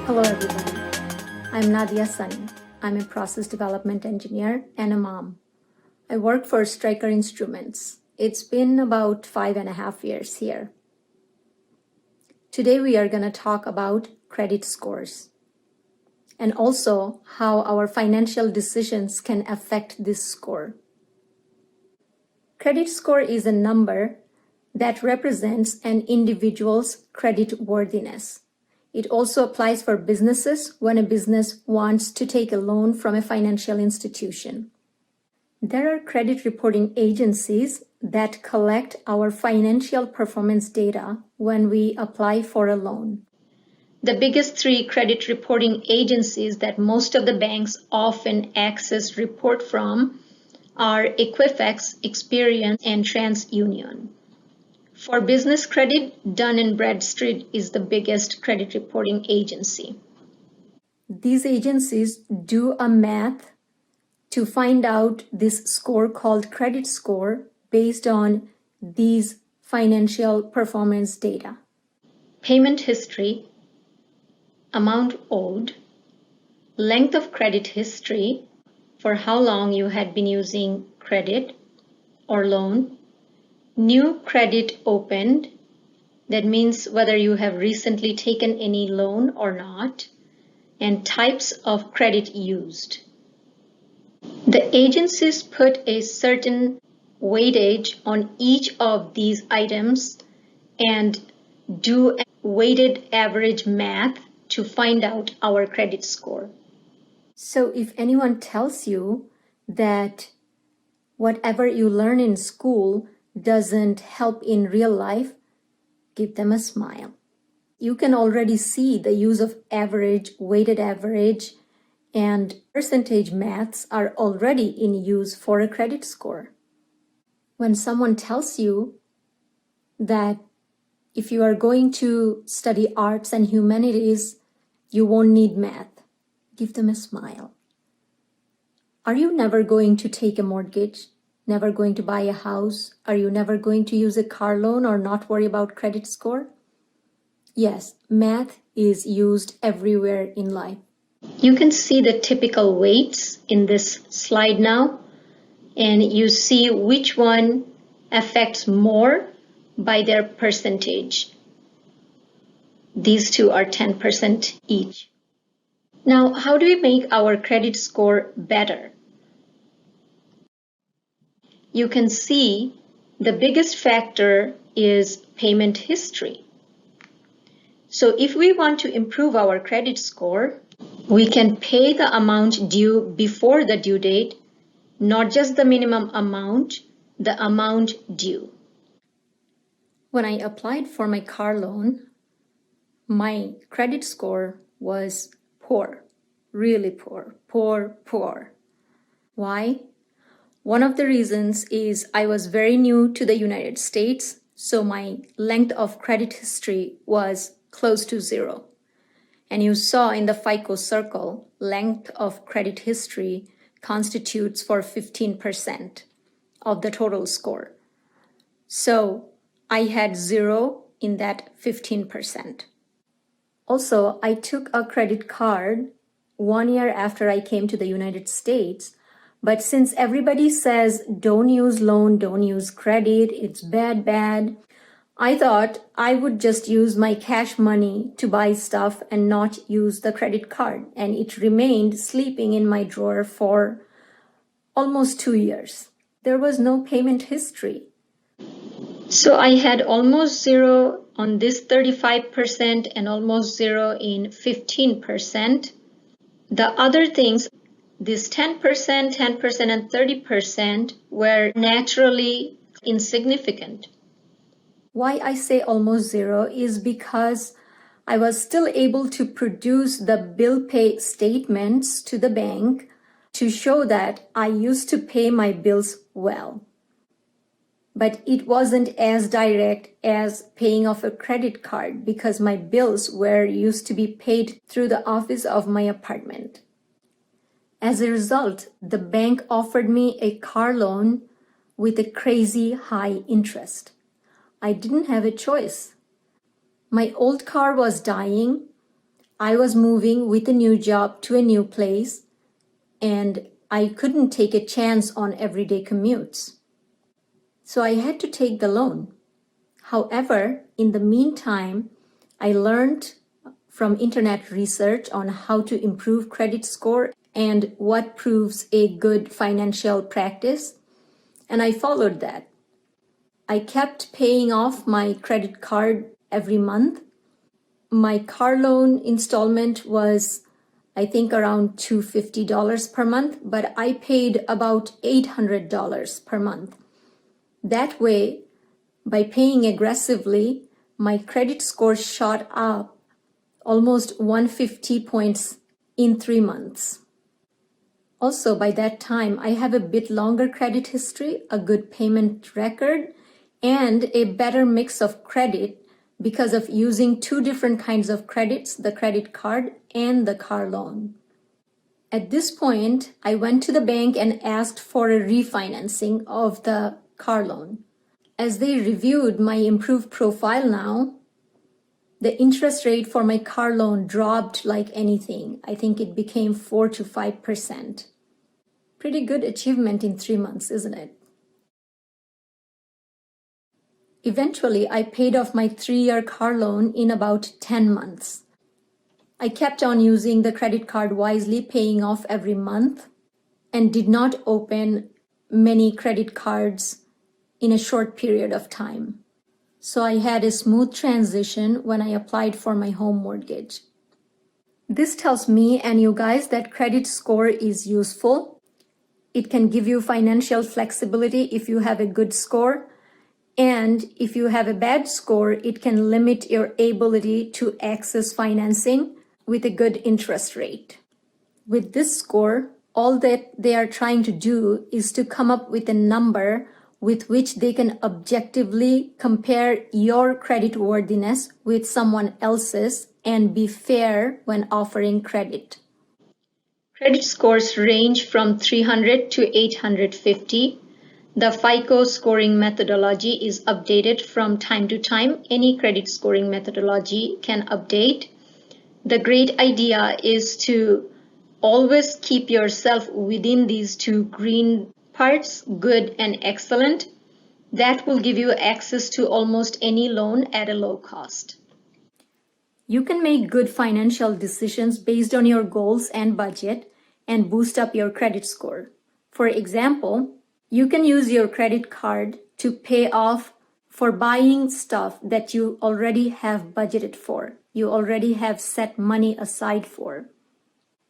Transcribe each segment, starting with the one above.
Hello everybody, I'm Nadia. I'm a process development engineer and a mom. I work for Stryker Instruments. It's been about 5.5 years here. Today we are going to talk about credit scores and also how our financial decisions can affect this score. Credit score is a number that represents an individual's credit worthiness. It also applies for businesses when a business wants to take a loan from a financial institution. There are credit reporting agencies that collect our financial performance data when we apply for a loan. The biggest 3 credit reporting agencies that most of the banks often access report from are Equifax, Experian, and TransUnion. For business credit, Dun & Bradstreet is the biggest credit reporting agency. These agencies do a math to find out this score called credit score based on these financial performance data. Payment history, amount owed, length of credit history for how long you had been using credit or loan, new credit opened, that means whether you have recently taken any loan or not, and types of credit used. The agencies put a certain weightage on each of these items and do a weighted average math to find out our credit score. So if anyone tells you that whatever you learn in school doesn't help in real life, give them a smile. You can already see the use of average, weighted average, and percentage maths are already in use for a credit score. When someone tells you that if you are going to study arts and humanities, you won't need math, give them a smile. Are you never going to take a mortgage? Never going to buy a house? Are you never going to use a car loan or not worry about credit score? Yes, math is used everywhere in life. You can see the typical weights in this slide now, and you see which one affects more by their percentage. These two are 10% each. Now, how do we make our credit score better? You can see the biggest factor is payment history. So if we want to improve our credit score, we can pay the amount due before the due date, not just the minimum amount, the amount due. When I applied for my car loan, my credit score was poor, really poor, poor. Why? One of the reasons is I was very new to the United States, so my length of credit history was close to 0. And you saw in the FICO circle, length of credit history constitutes for 15% of the total score. So I had 0 in that 15%. Also, I took a credit card 1 year after I came to the United States. But since everybody says don't use loan, don't use credit, it's bad, I thought I would just use my cash money to buy stuff and not use the credit card. And it remained sleeping in my drawer for almost 2 years. There was no payment history. So I had almost 0 on this 35% and almost 0 in 15%. The other things, this 10%, and 30% were naturally insignificant. Why I say almost 0 is because I was still able to produce the bill pay statements to the bank to show that I used to pay my bills well. But it wasn't as direct as paying off a credit card because my bills were used to be paid through the office of my apartment. As a result, the bank offered me a car loan with a crazy high interest. I didn't have a choice. My old car was dying. I was moving with a new job to a new place, and I couldn't take a chance on everyday commutes. So I had to take the loan. However, in the meantime, I learned from internet research on how to improve credit score and what proves a good financial practice, and I followed that. I kept paying off my credit card every month. My car loan installment was, I think, around $250 per month, but I paid about $800 per month. That way, by paying aggressively, my credit score shot up almost 150 points in 3 months. Also, by that time, I have a bit longer credit history, a good payment record, and a better mix of credit because of using two different kinds of credits, the credit card and the car loan. At this point, I went to the bank and asked for a refinancing of the car loan. As they reviewed my improved profile now, the interest rate for my car loan dropped like anything. I think it became 4 to 5%. Pretty good achievement in 3 months, isn't it? Eventually, I paid off my 3-year car loan in about 10 months. I kept on using the credit card wisely, paying off every month, and did not open many credit cards in a short period of time. So I had a smooth transition when I applied for my home mortgage. This tells me and you guys that credit score is useful. It can give you financial flexibility if you have a good score. And if you have a bad score, it can limit your ability to access financing with a good interest rate. With this score, all that they are trying to do is to come up with a number with which they can objectively compare your creditworthiness with someone else's and be fair when offering credit. Credit scores range from 300 to 850. The FICO scoring methodology is updated from time to time. Any credit scoring methodology can update. The great idea is to always keep yourself within these two green parts, good and excellent. That will give you access to almost any loan at a low cost. You can make good financial decisions based on your goals and budget and boost up your credit score. For example, you can use your credit card to pay off for buying stuff that you already have budgeted for, you already have set money aside for,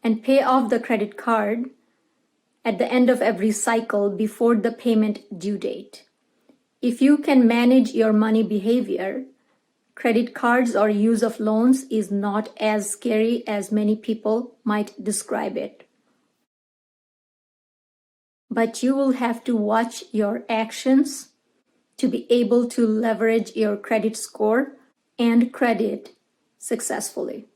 and pay off the credit card at the end of every cycle before the payment due date. If you can manage your money behavior, credit cards or use of loans is not as scary as many people might describe it. But you will have to watch your actions to be able to leverage your credit score and credit successfully.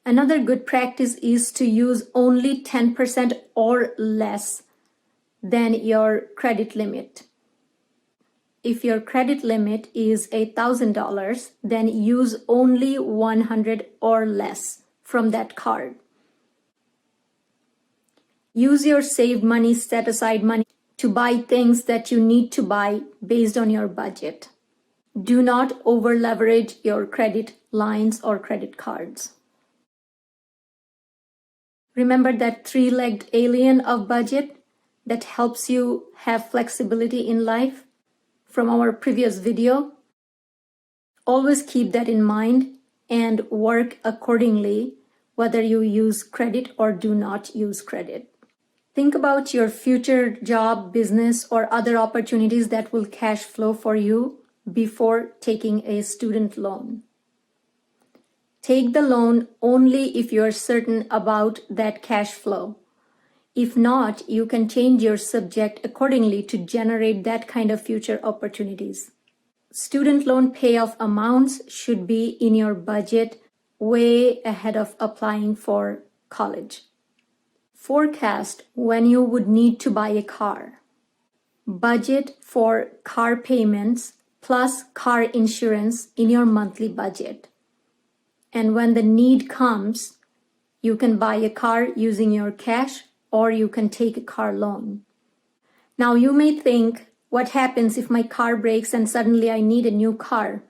Another good practice is to use only 10% or less than your credit limit. If your credit limit is $1,000, then use only $100 or less from that card. Use your saved money, set aside money to buy things that you need to buy based on your budget. Do not over leverage your credit lines or credit cards. Remember that three-legged alien of budget that helps you have flexibility in life from our previous video? Always keep that in mind and work accordingly, whether you use credit or do not use credit. Think about your future job, business, or other opportunities that will cash flow for you before taking a student loan. Take the loan only if you are certain about that cash flow. If not, you can change your subject accordingly to generate that kind of future opportunities. Student loan payoff amounts should be in your budget way ahead of applying for college. Forecast when you would need to buy a car. Budget for car payments plus car insurance in your monthly budget. And when the need comes, you can buy a car using your cash or you can take a car loan. Now you may think, what happens if my car breaks and suddenly I need a new car?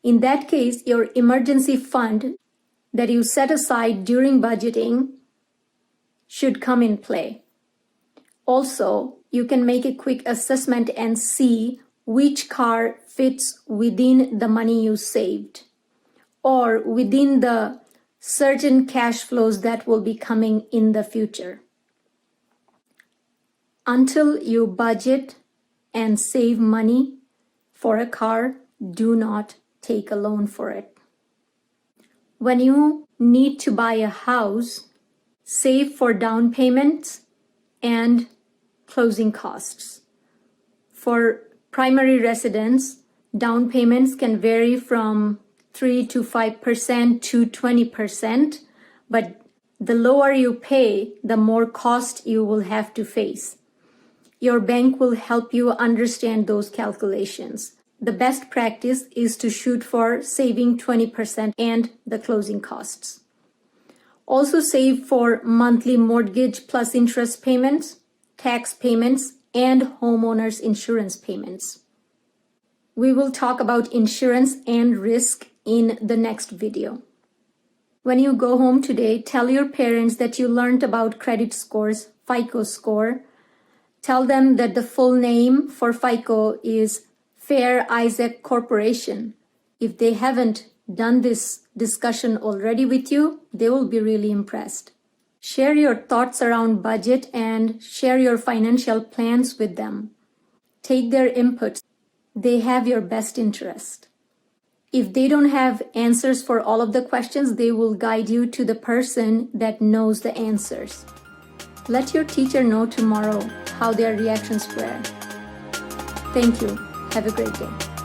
In that case, your emergency fund that you set aside during budgeting should come in play. Also, you can make a quick assessment and see which car fits within the money you saved or within the certain cash flows that will be coming in the future. Until you budget and save money for a car, do not take a loan for it. When you need to buy a house, save for down payments and closing costs. For primary residence, down payments can vary from 3 to 5% to 20%, but the lower you pay, the more cost you will have to face. Your bank will help you understand those calculations. The best practice is to shoot for saving 20% and the closing costs. Also save for monthly mortgage plus interest payments, tax payments, and homeowners insurance payments. We will talk about insurance and risk in the next video. When you go home today, tell your parents that you learned about credit scores, FICO score. Tell them that the full name for FICO is Fair Isaac Corporation. If they haven't done this discussion already with you, they will be really impressed. Share your thoughts around budget and share your financial plans with them. Take their input. They have your best interest. If they don't have answers for all of the questions, they will guide you to the person that knows the answers. Let your teacher know tomorrow how their reactions were. Thank you. Have a great day.